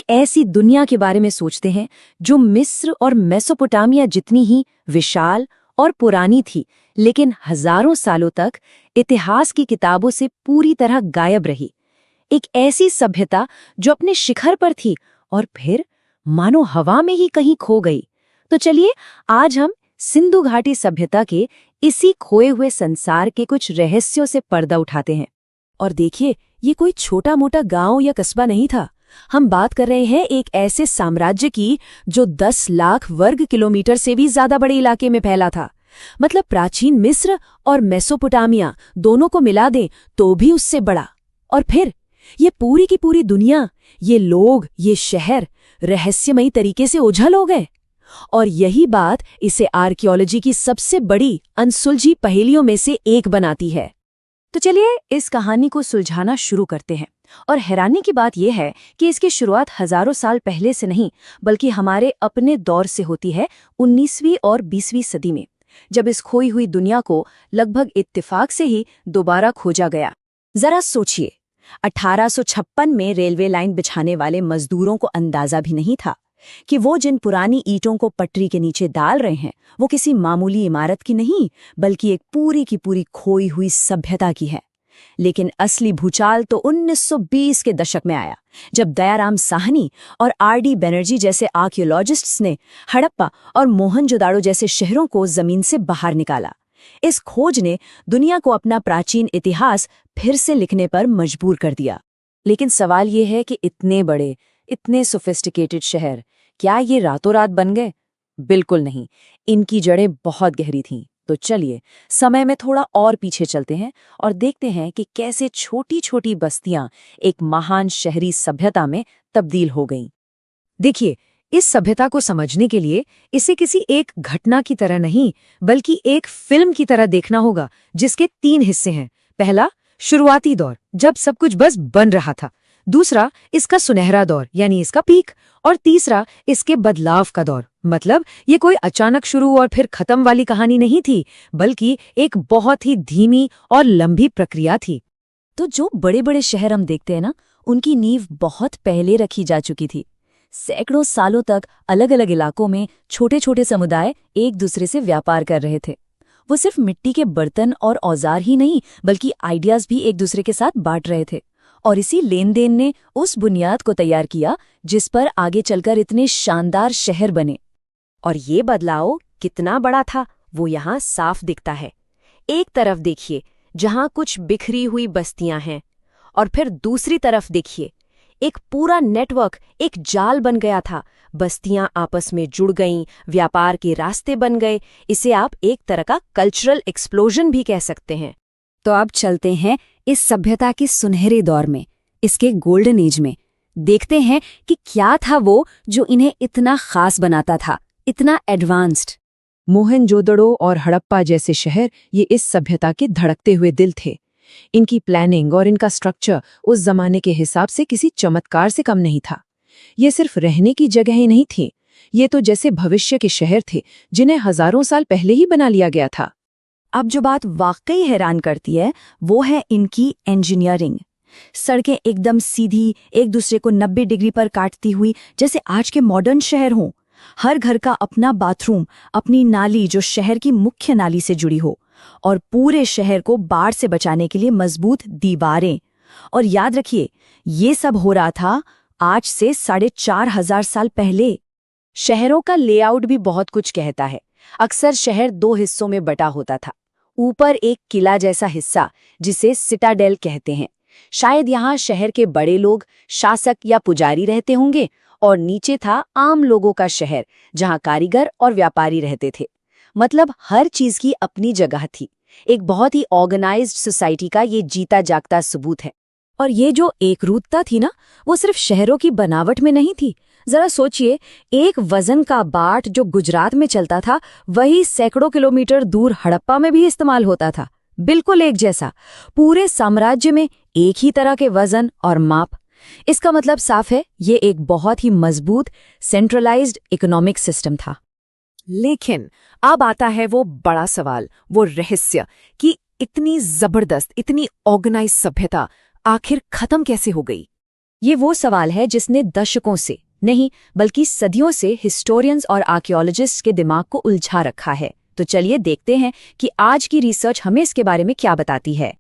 ऐसी दुनिया के बारे में सोचते हैं जो मिस्र और मेसोपोटामिया जितनी ही विशाल और पुरानी थी, लेकिन हजारों सालों तक इतिहास की किताबों से पूरी तरह गायब रही। एक ऐसी सभ्यता जो अपने शिखर पर थी और फिर मानो हवा में ही कहीं खो गई। तो चलिए आज हम सिंधु घाटी सभ्यता के इसी खोए हुए संसार के कुछ रहस्यों से पर्दा उठाते हैं। और देखिए, ये कोई छोटा मोटा गांव या कस्बा नहीं था। हम बात कर रहे हैं एक ऐसे साम्राज्य की जो 10 लाख वर्ग किलोमीटर से भी ज्यादा बड़े इलाके में फैला था। मतलब प्राचीन मिस्र और मेसोपोटामिया दोनों को मिला दें तो भी उससे बड़ा। और फिर ये पूरी की पूरी दुनिया, ये लोग, ये शहर रहस्यमयी तरीके से ओझल हो गए। और यही बात इसे आर्कियोलॉजी की सबसे बड़ी अनसुलझी पहेलियों में से एक बनाती है। तो चलिए इस कहानी को सुलझाना शुरू करते हैं। और हैरानी की बात यह है कि इसकी शुरुआत हजारों साल पहले से नहीं, बल्कि हमारे अपने दौर से होती है, 19वीं और 20वीं सदी में, जब इस खोई हुई दुनिया को लगभग इत्तेफाक से ही दोबारा खोजा गया। जरा सोचिए, 1856 में रेलवे लाइन बिछाने वाले मजदूरों को अंदाजा भी नहीं था कि वो जिन पुरानी ईंटों को पटरी के नीचे डाल रहे हैं वो किसी मामूली इमारत की नहीं, बल्कि एक पूरी की पूरी खोई हुई सभ्यता की है। लेकिन असली भूचाल तो 1920 के दशक में आया, जब दयाराम साहनी और आर.डी. बनर्जी जैसे आर्कियोलॉजिस्ट्स ने हड़प्पा और मोहनजोदाड़ो जैसे शहरों को जमीन से बाहर निकाला। इस खोज ने दुनिया को अपना प्राचीन इतिहास फिर से लिखने पर मजबूर कर दिया। लेकिन सवाल ये है कि इतने बड़े, इतने सोफिस्टिकेटेड शहर, क्या ये रातों रात बन गए? बिल्कुल नहीं, इनकी जड़ें बहुत गहरी थीं। तो चलिए समय में थोड़ा और पीछे चलते हैं और देखते हैं कि कैसे छोटी छोटी बस्तियां एक महान शहरी सभ्यता में तब्दील हो गईं। देखिए, इस सभ्यता को समझने के लिए इसे किसी एक घटना की तरह नहीं, बल्कि एक फिल्म की तरह देखना होगा, जिसके 3 हिस्से हैं। पहला, शुरुआती दौर, जब सब कुछ बस बन रहा था। दूसरा, इसका सुनहरा दौर, यानी इसका पीक। और तीसरा, इसके बदलाव का दौर। मतलब ये कोई अचानक शुरू और फिर खत्म वाली कहानी नहीं थी, बल्कि एक बहुत ही धीमी और लंबी प्रक्रिया थी। तो जो बड़े बड़े शहर हम देखते हैं ना, उनकी नींव बहुत पहले रखी जा चुकी थी। सैकड़ों सालों तक अलग अलग इलाकों में छोटे छोटे समुदाय एक दूसरे से व्यापार कर रहे थे। वो सिर्फ मिट्टी के बर्तन और औजार ही नहीं, बल्कि आइडियाज भी एक दूसरे के साथ बांट रहे थे। और इसी लेन देन ने उस बुनियाद को तैयार किया जिस पर आगे चलकर इतने शानदार शहर बने। और ये बदलाव कितना बड़ा था वो यहाँ साफ दिखता है। एक तरफ देखिए जहाँ कुछ बिखरी हुई बस्तियां हैं, और फिर दूसरी तरफ देखिए एक पूरा नेटवर्क, एक जाल बन गया था। बस्तियां आपस में जुड़ गईं, व्यापार के रास्ते बन गए। इसे आप एक तरह का कल्चरल एक्सप्लोजन भी कह सकते हैं। तो अब चलते हैं इस सभ्यता के सुनहरे दौर में, इसके गोल्डन एज में। देखते हैं कि क्या था वो जो इन्हें इतना खास बनाता था, इतना एडवांस्ड। मोहनजोदड़ो और हड़प्पा जैसे शहर ये इस सभ्यता के धड़कते हुए दिल थे। इनकी प्लानिंग और इनका स्ट्रक्चर उस जमाने के हिसाब से किसी चमत्कार से कम नहीं था। ये सिर्फ रहने की जगह ही नहीं थी, ये तो जैसे भविष्य के शहर थे जिन्हें हजारों साल पहले ही बना लिया गया था। अब जो बात वाकई हैरान करती है वो है इनकी इंजीनियरिंग। सड़कें एकदम सीधी, एक दूसरे को 90 डिग्री पर काटती हुई, जैसे आज के मॉडर्न शहर हों। हर घर का अपना बाथरूम, अपनी नाली जो शहर की मुख्य नाली से जुड़ी हो, और पूरे शहर को बाढ़ से बचाने के लिए मजबूत दीवारें। और याद रखिए, ये सब हो रहा था आज से 4,500 साल पहले। शहरों का लेआउट भी बहुत कुछ कहता है। अक्सर शहर 2 हिस्सों में बटा होता था। ऊपर एक किला जैसा हिस्सा जिसे सिटाडेल कहते हैं, शायद यहाँ शहर के बड़े लोग, शासक या पुजारी रहते होंगे। और नीचे था आम लोगों का शहर, जहाँ कारीगर और व्यापारी रहते थे। मतलब हर चीज की अपनी जगह थी। एक बहुत ही ऑर्गेनाइज्ड सोसाइटी का ये जीता जागता सबूत है। और ये जो एकरूपता थी ना, वो सिर्फ शहरों की बनावट में नहीं थी। जरा सोचिए, एक वजन का बाट जो गुजरात में चलता था, वही सैकड़ों किलोमीटर दूर हड़प्पा में भी इस्तेमाल होता था। बिल्कुल एक जैसा, पूरे साम्राज्य में एक ही तरह के वजन और माप। इसका मतलब साफ है, ये एक बहुत ही मजबूत सेंट्रलाइज्ड इकोनॉमिक सिस्टम था। लेकिन अब आता है वो बड़ा सवाल, वो रहस्य कि इतनी जबरदस्त, इतनी ऑर्गेनाइज सभ्यता आखिर खत्म कैसे हो गई। ये वो सवाल है जिसने दशकों से नहीं बल्कि सदियों से हिस्टोरियंस और आर्कियोलॉजिस्ट्स के दिमाग को उलझा रखा है। तो चलिए देखते हैं कि आज की रिसर्च हमें इसके बारे में क्या बताती है।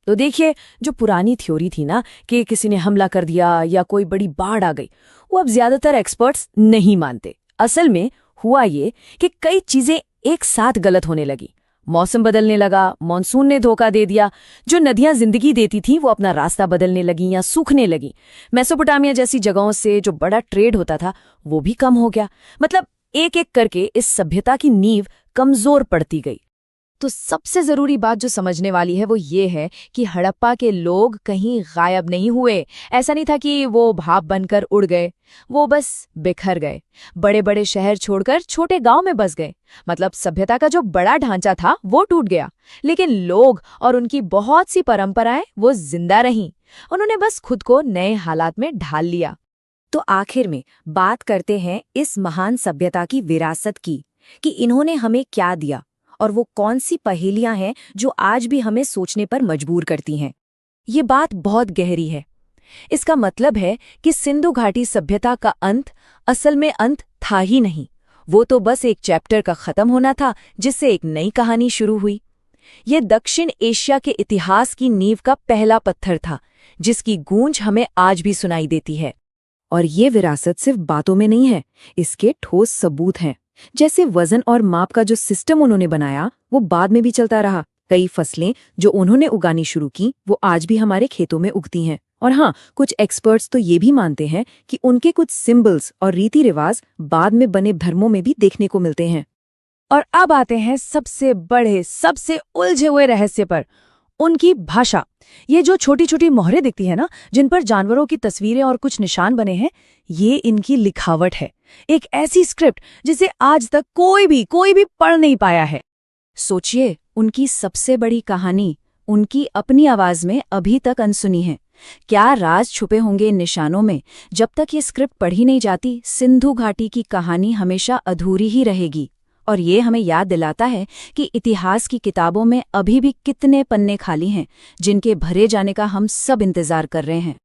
तो देखिए, जो पुरानी थ्योरी थी ना कि किसी ने हमला कर दिया या कोई बड़ी बाढ़ आ गई, वो अब ज्यादातर एक्सपर्ट्स नहीं मानते। असल में हुआ ये कि कई चीजें एक साथ गलत होने लगी। मौसम बदलने लगा, मॉनसून ने धोखा दे दिया, जो नदियां जिंदगी देती थी वो अपना रास्ता बदलने लगी या सूखने लगी। मेसोपोटामिया जैसी जगहों से जो बड़ा ट्रेड होता था वो भी कम हो गया। मतलब एक एक करके इस सभ्यता की नींव कमजोर पड़ती गई। तो सबसे जरूरी बात जो समझने वाली है वो ये है कि हड़प्पा के लोग कहीं गायब नहीं हुए। ऐसा नहीं था कि वो भाप बनकर उड़ गए, वो बस बिखर गए, बड़े बड़े शहर छोड़कर छोटे गांव में बस गए। मतलब सभ्यता का जो बड़ा ढांचा था वो टूट गया, लेकिन लोग और उनकी बहुत सी परंपराएं वो जिंदा रहीं। उन्होंने बस खुद को नए हालात में ढाल लिया। तो आखिर में बात करते हैं इस महान सभ्यता की विरासत की, कि इन्होंने हमें क्या दिया और वो कौन सी पहेलियां हैं जो आज भी हमें सोचने पर मजबूर करती हैं। ये बात बहुत गहरी है। इसका मतलब है कि सिंधु घाटी सभ्यता का अंत असल में अंत था ही नहीं, वो तो बस एक चैप्टर का खत्म होना था जिससे एक नई कहानी शुरू हुई। ये दक्षिण एशिया के इतिहास की नींव का पहला पत्थर था, जिसकी गूंज हमें आज भी सुनाई देती है। और ये विरासत सिर्फ बातों में नहीं है, इसके ठोस सबूत हैं। जैसे वजन और माप का जो सिस्टम उन्होंने बनाया वो बाद में भी चलता रहा। कई फसलें जो उन्होंने उगानी शुरू की वो आज भी हमारे खेतों में उगती हैं। और हाँ, कुछ एक्सपर्ट्स तो ये भी मानते हैं कि उनके कुछ सिंबल्स और रीति रिवाज बाद में बने धर्मों में भी देखने को मिलते हैं। और अब आते हैं सबसे बड़े, सबसे उलझे हुए रहस्य पर, उनकी भाषा। ये जो छोटी छोटी मोहरें दिखती है ना, जिन पर जानवरों की तस्वीरें और कुछ निशान बने हैं, ये इनकी लिखावट है। एक ऐसी स्क्रिप्ट जिसे आज तक कोई भी पढ़ नहीं पाया है। सोचिए, उनकी सबसे बड़ी कहानी उनकी अपनी आवाज में अभी तक अनसुनी है। क्या राज छुपे होंगे इन निशानों में? जब तक ये स्क्रिप्ट पढ़ी नहीं जाती, सिंधु घाटी की कहानी हमेशा अधूरी ही रहेगी। और ये हमें याद दिलाता है कि इतिहास की किताबों में अभी भी कितने पन्ने खाली हैं जिनके भरे जाने का हम सब इंतजार कर रहे हैं।